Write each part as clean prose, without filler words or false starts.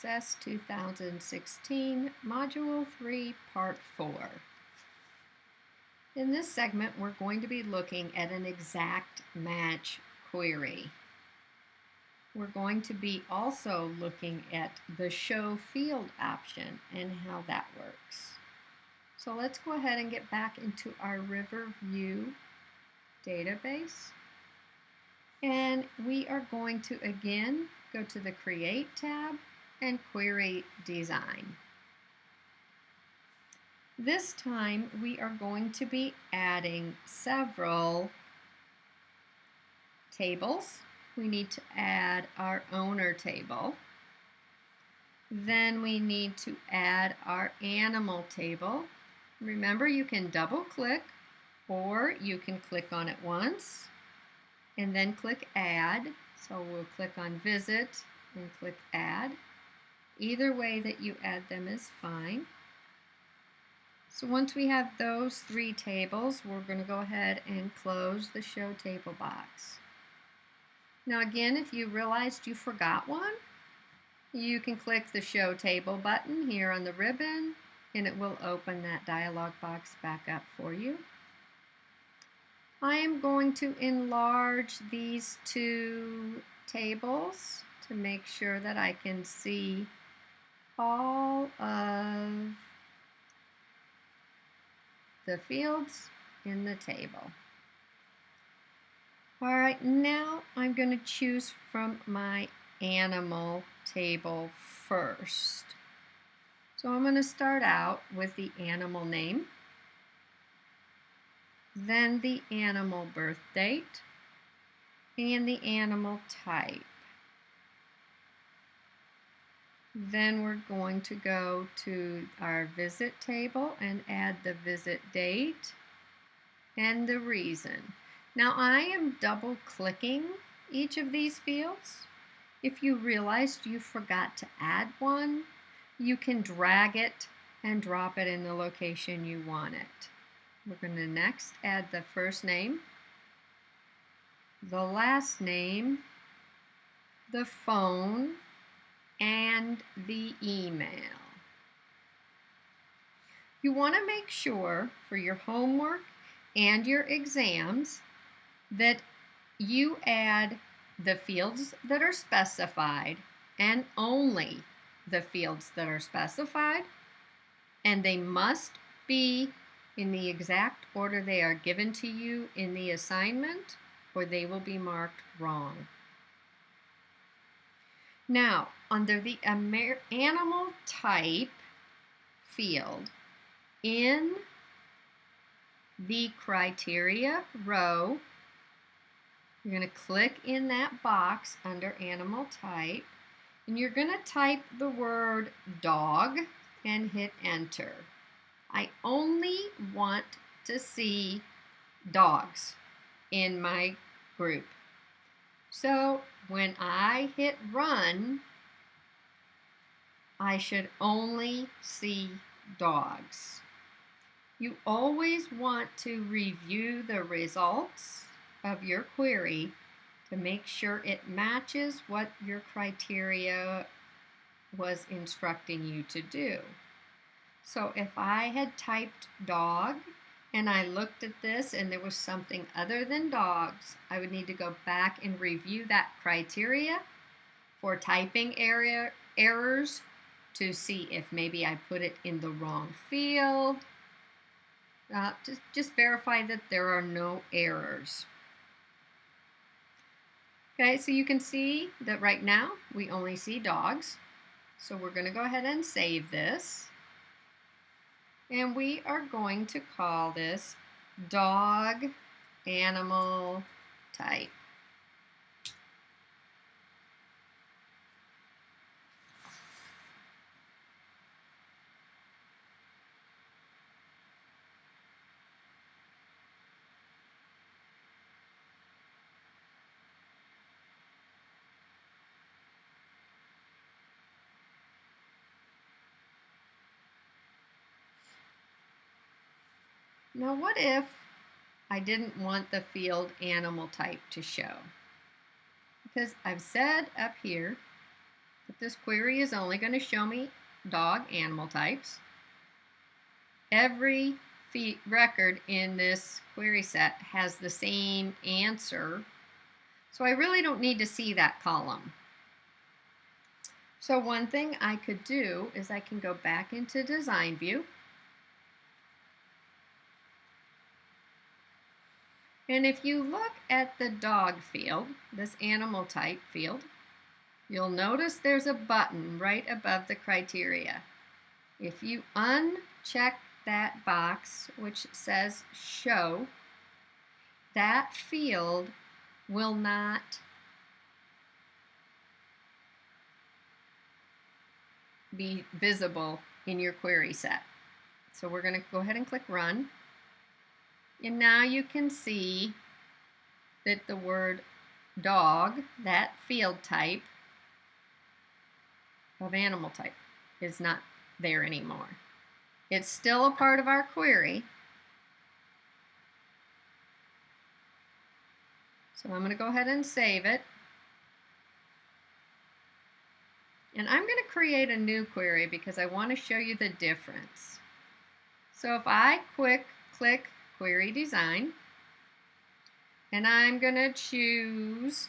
CSS 2016, Module 3, Part 4. In this segment, we're going to be looking at an exact match query. We're going to be also looking at the Show Field option and how that works. So let's go ahead and get back into our Riverview database. And we are going to again go to the Create tab and Query Design. This time we are going to be adding several tables. We need to add our owner table. Then we need to add our animal table. Remember, you can double click or you can click on it once and then click Add. So we'll click on Visit and click Add. Either way that you add them is fine. So once we have those three tables, we're going to go ahead and close the Show Table box. Now again, if you realized you forgot one, you can click the Show Table button here on the ribbon and it will open that dialog box back up for you. I am going to enlarge these two tables to make sure that I can see all of the fields in the table. All right, now I'm going to choose from my animal table first. So I'm going to start out with the animal name, then the animal birth date, and the animal type. Then we're going to go to our visit table and add the visit date and the reason. Now I am double clicking each of these fields. If you realized you forgot to add one, you can drag it and drop it in the location you want it. We're going to next add the first name, the last name, the phone, and the email. You want to make sure for your homework and your exams that you add the fields that are specified and only the fields that are specified, and they must be in the exact order they are given to you in the assignment, or they will be marked wrong. Now, under the animal type field, in the criteria row, you're going to click in that box under animal type, and you're going to type the word dog and hit enter. I only want to see dogs in my group. So when I hit run, I should only see dogs. You always want to review the results of your query to make sure it matches what your criteria was instructing you to do. So if I had typed dog and I looked at this and there was something other than dogs, I would need to go back and review that criteria for typing errors to see if maybe I put it in the wrong field. Just verify that there are no errors. Okay, so you can see that right now we only see dogs. So we're going to go ahead and save this. And we are going to call this dog animal type. Now what if I didn't want the field animal type to show? Because I've said up here But this query is only going to show me dog animal types. Every record in this query set has the same answer, so I really don't need to see that column. So one thing I could do is I can go back into Design View, and if you look at the dog field, this animal type field, you'll notice there's a button right above the criteria. If you uncheck that box which says Show, that field will not be visible in your query set. So we're going to go ahead and click Run. And now you can see that the word dog, that field type of animal type, is not there anymore. It's still a part of our query. So I'm going to go ahead and save it. And I'm going to create a new query because I want to show you the difference. So if I click Query Design, and I'm going to choose,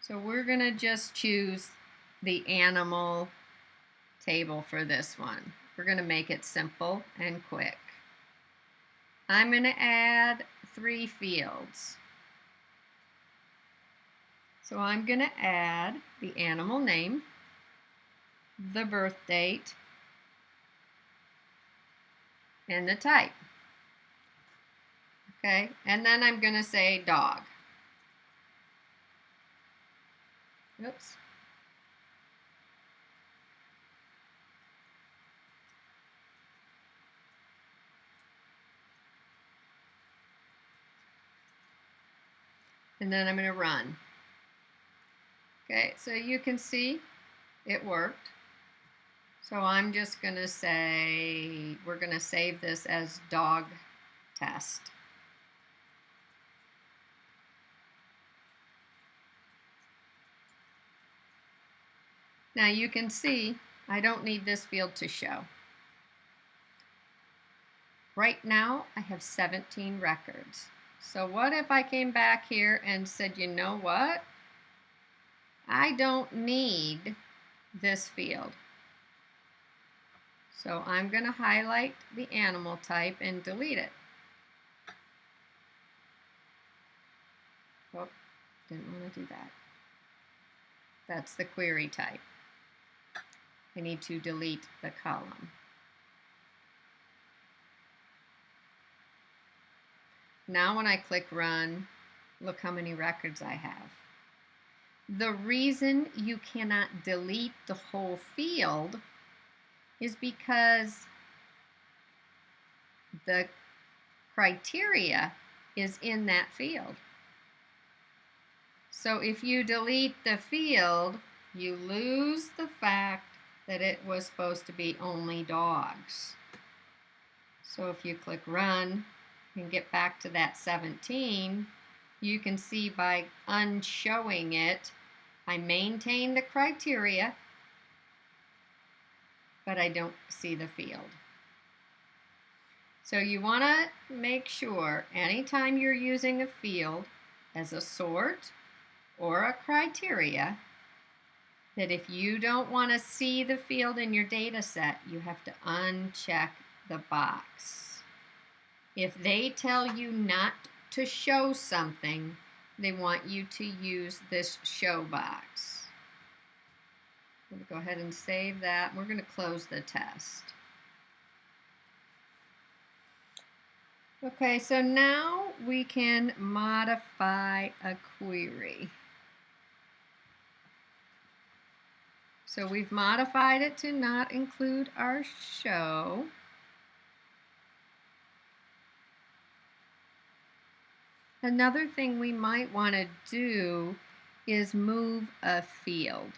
so we're going to just choose the animal table for this one. We're going to make it simple and quick. I'm going to add 3 fields. So I'm going to add the animal name, the birth date, and the type. Okay, and then I'm going to say dog. Oops. And then I'm going to run. Okay, so you can see it worked. So I'm just going to say, we're going to save this as dog test. Now you can see I don't need this field to show. Right now I have 17 records. So what if I came back here and said, you know what? I don't need this field. So I'm going to highlight the animal type and delete it. Oh, didn't want to do that. That's the query type. I need to delete the column. Now when I click Run, look how many records I have. The reason you cannot delete the whole field is because the criteria is in that field. So if you delete the field, you lose the fact that it was supposed to be only dogs. So if you click Run and get back to that 17, you can see by unshowing it, I maintain the criteria, but I don't see the field. So you want to make sure anytime you're using a field as a sort or a criteria, that if you don't want to see the field in your data set, you have to uncheck the box. If they tell you not to show something, they want you to use this show box. I'm going to go ahead and save that. We're going to close the test. Okay, so now we can modify a query. So we've modified it to not include our show. Another thing we might want to do is move a field.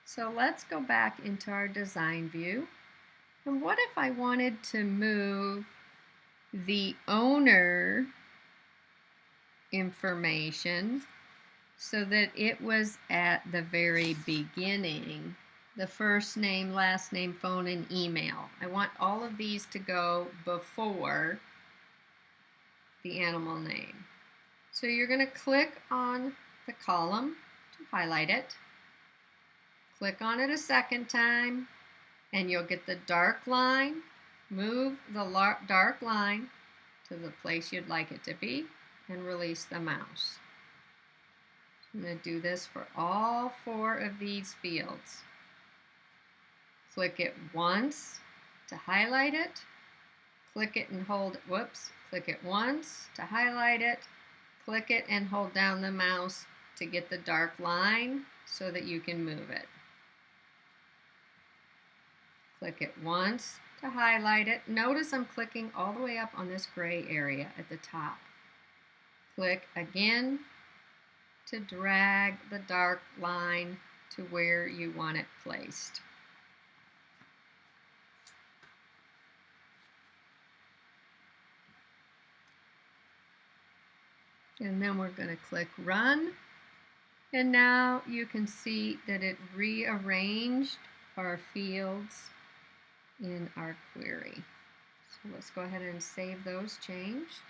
So let's go back into our design view. And what if I wanted to move the owner information so that it was at the very beginning. The first name, last name, phone, and email. I want all of these to go before the animal name. So you're going to click on the column to highlight it. Click on it a second time and you'll get the dark line. Move the dark line to the place you'd like it to be and release the mouse. I'm going to do this for all 4 of these fields. Click it once to highlight it. Click it and hold, click it once to highlight it. Click it and hold down the mouse to get the dark line so that you can move it. Click it once to highlight it. Notice I'm clicking all the way up on this gray area at the top. Click again to drag the dark line to where you want it placed. And then we're going to click Run. And now you can see that it rearranged our fields in our query. So let's go ahead and save those changed.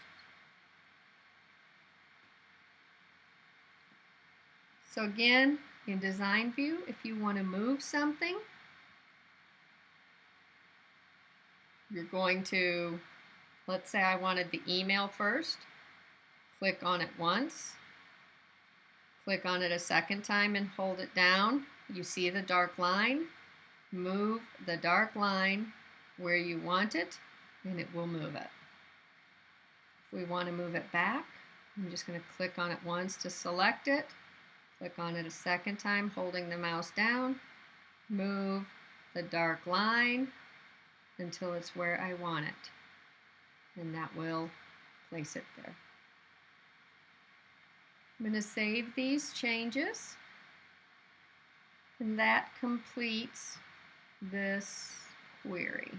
So again, in Design View, if you want to move something, you're going to, let's say I wanted the email first. Click on it once. Click on it a second time and hold it down. You see the dark line. Move the dark line where you want it and it will move it. If we want to move it back, I'm just going to click on it once to select it. Click on it a second time, holding the mouse down. Move the dark line until it's where I want it. And that will place it there. I'm going to save these changes. And that completes this query.